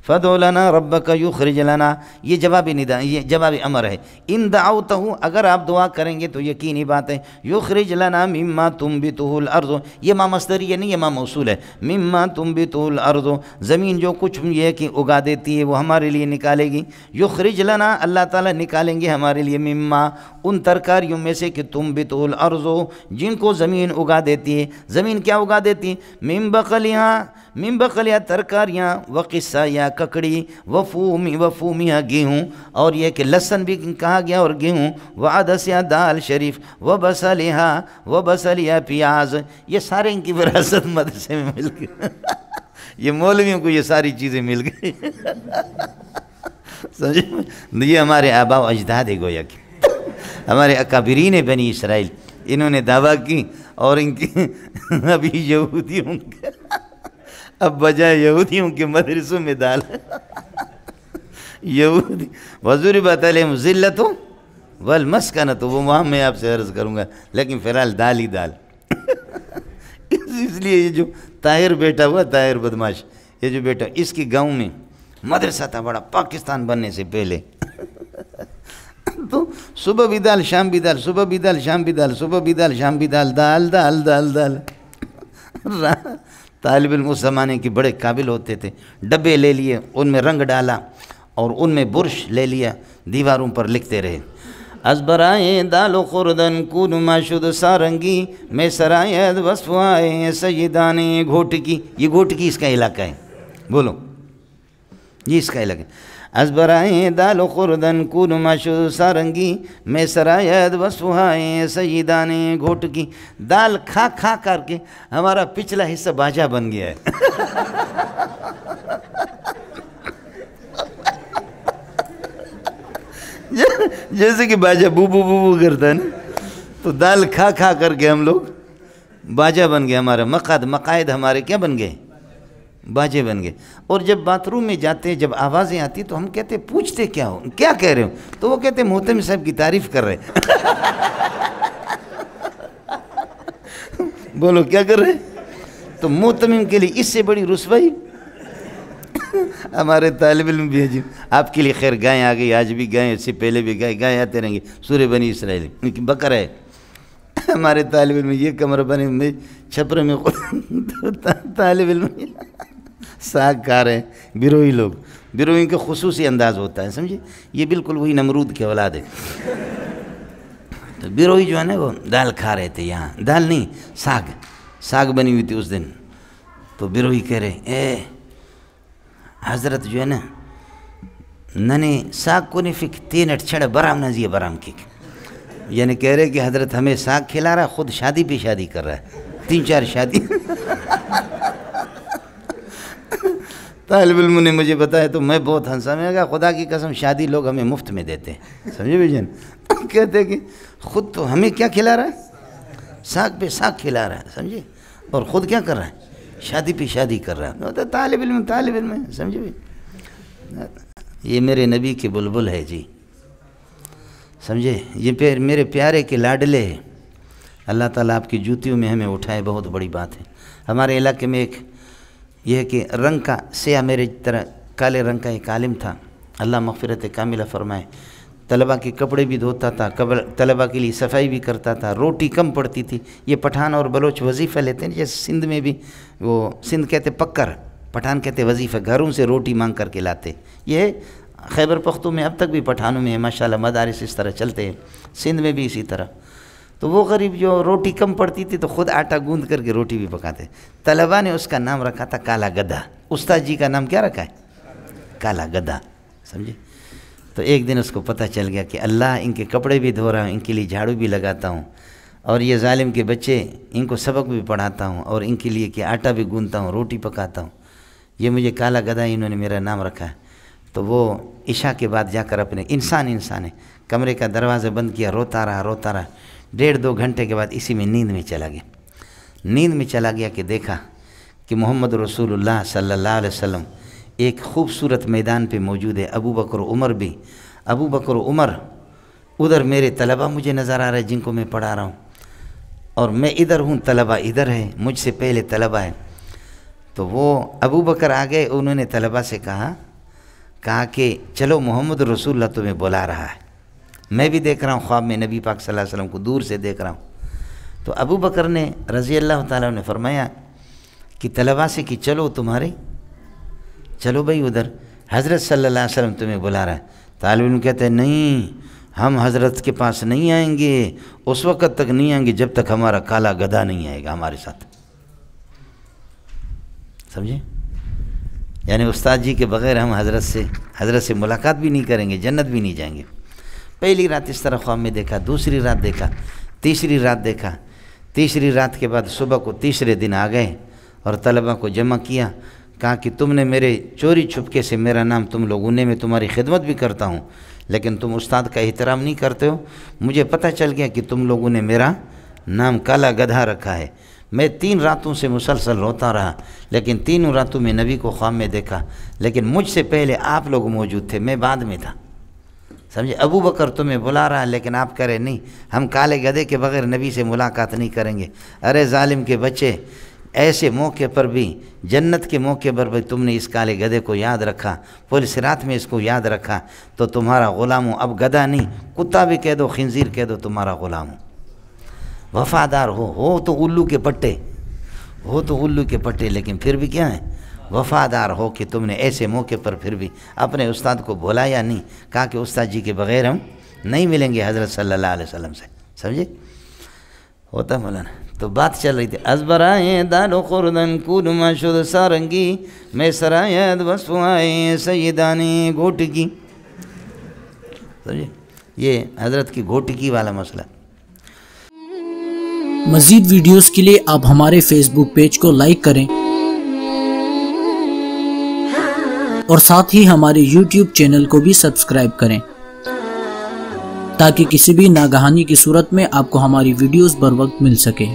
فَادْعُ لَنَا رَبَّكَ يُخْرِجْ لَنَا، یہ جوابی ندا، یہ جوابی امر ہے. ان دعوتہ، اگر آپ دعا کریں گے تو یقینی بات ہے، یخرج لنا مما تنبتہ الارض، یہ ما مصدریہ نہیں، یہ ما موصول ہے. مما تنبتہ الارض، زمین جو کچھ یہ ہے کہ اگا دیتی ہے وہ ہمارے لیے نکالے گی. یخرج لنا، اللہ تعالیٰ نکالیں گے ہمارے لیے، مما، ان ترکاریوں میں سے کہ تنبتہ الارض، جن کو زمین اگا دیتی ہے. زمین کیا اگا دیتی ہے؟ من بقلیہ ترکاریاں، وقصہ یا ککڑی، وفومیہ گیہوں، اور یہ کہ لہسن بھی کہا گیا اور گیہوں، وعدسیہ دال شریف، وبصلیہ پیاز، یہ سارے ان کی وراثت مدرسے میں مل گئی. یہ مولویوں کو یہ ساری چیزیں مل گئی. سمجھے؟ یہ ہمارے آباء و اجداد ہے گویا کہ ہمارے اکابرین بنی اسرائیل، انہوں نے دعویٰ کی اور ان کی ابھی یہودیوں کے، اب بجائے یہودیوں کے مدرسوں میں دال یہودی وَضُرِبَتْ عَلَيْهِمُ الذِّلَّةُ وَالْمَسْكَنَةُ، وہ وہاں میں آپ سے عرض کروں گا، لیکن فی الحال دال ہی دال. اس لیے یہ جو طاہر بیٹا ہوا، طاہر بدماش، یہ جو بیٹا، اس کی گاؤں میں مدرسہ تھا بڑا، پاکستان بننے سے پہلے. تو صبح بھی دال، شام بھی دال، صبح بھی دال، شام بھی دال، صبح بھی دال، شام بھی دال، دال دال دال دال. طالب علم اس زمانے کے بڑے قابل ہوتے تھے. ڈبے لے لیے، ان میں رنگ ڈالا اور ان میں برش لے لیا، دیواروں پر لکھتے رہے. از برائے دال و خوردن کون ما شد سارنگی، میں سرایت وصفائے سیدان گھوٹکی. یہ گھوٹکی اس کا علاقہ ہے، بولو یہ اس کا علاقہ ہے. از برائے دال و خوردن کون ما شد سارنگی، میں سرایت وصفائے سیدان گھوٹکی. دال کھا کھا کر کے ہمارا پچھلا حصہ باجا بن گیا ہے. جیسے کہ باجا بو بو بو بو کرتا ہے نا، تو دال کھا کھا کر کے ہم لوگ باجا بن گئے. ہمارا مقاعد ہمارے کیا بن گئے؟ باجے بن گئے. اور جب باتھ روم میں جاتے، جب آوازیں آتی تو ہم کہتے، پوچھتے کیا ہو، کیا کہہ رہے ہو؟ تو وہ کہتے محتمم صاحب کی تعریف کر رہے. بولو کیا کر رہے؟ تو محتمم کے لیے اس سے بڑی رسوائی. ہمارے طالب علم بھی عجیب. آپ کے لیے خیر گائیں آ گئی، آج بھی گائیں، اس سے پہلے بھی گائیں آتے رہیں گے. سورہ بنی اسرائیل ان کی بکر ہے. ہمارے طالب علم یہ کمرہ بنے میں چھپرے میں طالب علم ساگ کھا رہے ہیں. بیروئی لوگ، بیروئی کا خصوصی انداز ہوتا ہے، سمجھے؟ یہ بالکل وہی نمرود کے اولاد ہے. تو بیروئی جو ہے نا وہ دال کھا رہے تھے. یہاں دال نہیں، ساگ بنی ہوئی تھی اس دن. تو بیروئی کہہ رہے، اے حضرت جو ہے نا ننے ساگ کو نہیں فک تینٹ چھڑے برام نزیے برام کی. یعنی کہہ رہے کہ حضرت ہمیں ساگ کھلا رہا، خود شادی پہ شادی کر رہا ہے، 3-4 شادی. طالب علم نے مجھے بتایا تو میں بہت ہنسا. میں نے کہا خدا کی قسم شادی لوگ ہمیں مفت میں دیتے ہیں، سمجھے بھائی جان؟ کہتے کہ خود تو ہمیں کیا کھلا رہا ہے؟ ساگ پہ ساگ کھلا رہا ہے، سمجھے؟ اور خود کیا کر رہا ہے؟ شادی پہ شادی کر رہا ہے. طالب علم ہے، سمجھے بھائی؟ یہ میرے نبی کے بلبل ہے جی، سمجھے؟ یہ میرے پیارے کے لاڈلے ہیں. اللہ تعالیٰ آپ کی جوتیوں میں ہمیں اٹھائے، بہت بڑی بات ہے. ہمارے علاقے میں ایک یہ ہے کہ رنگ کا سیاہ میرے طرح کالے رنگ کا ایک عالم تھا، اللہ مغفرت کاملہ فرمائے. طلبہ کے کپڑے بھی دھوتا تھا، طلبہ کے لیے صفائی بھی کرتا تھا، روٹی کم پڑتی تھی. یہ پٹھان اور بلوچ وظیفہ لیتے ہیں، جیسے سندھ میں بھی وہ سندھ کہتے پکر، پٹھان کہتے وظیفہ، گھروں سے روٹی مانگ کر کے لاتے. یہ خیبر پختون میں اب تک بھی پٹھانوں میں ماشاءاللہ مدارس اس طرح چلتے ہیں، سندھ میں بھی اسی طرح. تو وہ غریب جو روٹی کم پڑتی تھی تو خود آٹا گوندھ کر کے روٹی بھی پکاتے. طلبہ نے اس کا نام رکھا تھا کالا گدھا. استاد جی کا نام کیا رکھا ہے؟ کالا گدھا، سمجھے؟ تو ایک دن اس کو پتہ چل گیا کہ اللہ ان کے کپڑے بھی دھو رہا ہوں، ان کے لیے جھاڑو بھی لگاتا ہوں، اور یہ ظالم کے بچے ان کو سبق بھی پڑھاتا ہوں، اور ان کے لیے کہ آٹا بھی گوندتا ہوں، روٹی پکاتا ہوں. یہ مجھے کالا گدھا انہوں نے میرا نام رکھا ہے. تو وہ عشاء کے بعد جا کر اپنے انسان ہے کمرے کا دروازہ بند کیا، روتا رہا. 1.5-2 گھنٹے کے بعد اسی میں نیند میں چلا گیا کہ دیکھا کہ محمد رسول اللہ صلی اللہ علیہ وسلم ایک خوبصورت میدان پہ موجود ہے. ابو بکر و عمر ادھر میرے طلبہ مجھے نظر آ رہے جن کو میں پڑھا رہا ہوں، اور میں ادھر ہوں، طلبہ ادھر ہے، مجھ سے پہلے طلبہ ہے. تو وہ ابو بکر آ گئے، انہوں نے طلبہ سے کہا کہا کہ چلو محمد رسول اللہ تمہیں بلا رہا ہے، میں بھی دیکھ رہا ہوں خواب میں نبی پاک صلی اللہ علیہ وسلم کو دور سے دیکھ رہا ہوں۔ تو ابو بکر نے رضی اللہ تعالیٰ نے فرمایا کہ طلباء سے کہ چلو تمہارے، چلو بھائی ادھر حضرت صلی اللہ علیہ وسلم تمہیں بلا رہا ہے۔ طالب علم کہتے ہیں نہیں، ہم حضرت کے پاس نہیں آئیں گے، اس وقت تک نہیں آئیں گے جب تک ہمارا کالا گدھا نہیں آئے گا ہمارے ساتھ۔ سمجھے؟ یعنی استاد جی کے بغیر ہم حضرت سے ملاقات بھی نہیں کریں گے، جنت بھی نہیں جائیں گے۔ پہلی رات اس طرح خواب میں دیکھا، دوسری رات دیکھا، تیسری رات دیکھا، تیسری رات کے بعد صبح کو تیسرے دن آ گئے اور طلباء کو جمع کیا، کہا کہ تم نے میرے چوری چھپکے سے میرا نام تم لوگوں نے، میں تمہاری خدمت بھی کرتا ہوں لیکن تم استاد کا احترام نہیں کرتے ہو، مجھے پتہ چل گیا کہ تم لوگوں نے میرا نام کالا گدھا رکھا ہے۔ میں 3 راتوں سے مسلسل روتا رہا لیکن تینوں راتوں میں نبی کو خواب میں دیکھا، لیکن مجھ سے پہلے آپ لوگ موجود تھے، میں بعد میں تھا۔ سمجھے؟ ابو بکر تمہیں بلا رہا ہے لیکن آپ کہہ رہے نہیں، ہم کالے گدھے کے بغیر نبی سے ملاقات نہیں کریں گے۔ ارے ظالم کے بچے، ایسے موقع پر بھی، جنت کے موقع پر بھی تم نے اس کالے گدھے کو یاد رکھا، پورے صراط میں اس کو یاد رکھا، تو تمہارا غلام ہوں، اب گدھا نہیں، کتا بھی کہہ دو، خنزیر کہہ دو، تمہارا غلام ہوں۔ وفادار ہو تو الو کے پٹے، ہو تو الو کے پٹے، لیکن پھر بھی کیا ہے؟ وفادار ہو کہ تم نے ایسے موقع پر پھر بھی اپنے استاد کو بلایا نہیں، کہا کہ استاد جی کے بغیر ہم نہیں ملیں گے حضرت صلی اللہ علیہ وسلم سے۔ سمجھے؟ ہوتا مولانا تو بات چل رہی تھی، ازبرائے دالو خوردن کولما شد سارنگی میں سرایت وصفائے سیدانی گھوٹکی۔ سمجھے؟ یہ حضرت کی گھوٹکی والا مسئلہ۔ مزید ویڈیوز کے لیے آپ ہمارے فیس بک پیج کو لائک کریں اور ساتھ ہی ہمارے یوٹیوب چینل کو بھی سبسکرائب کریں تاکہ کسی بھی ناگہانی کی صورت میں آپ کو ہماری ویڈیوز بر وقت مل سکے۔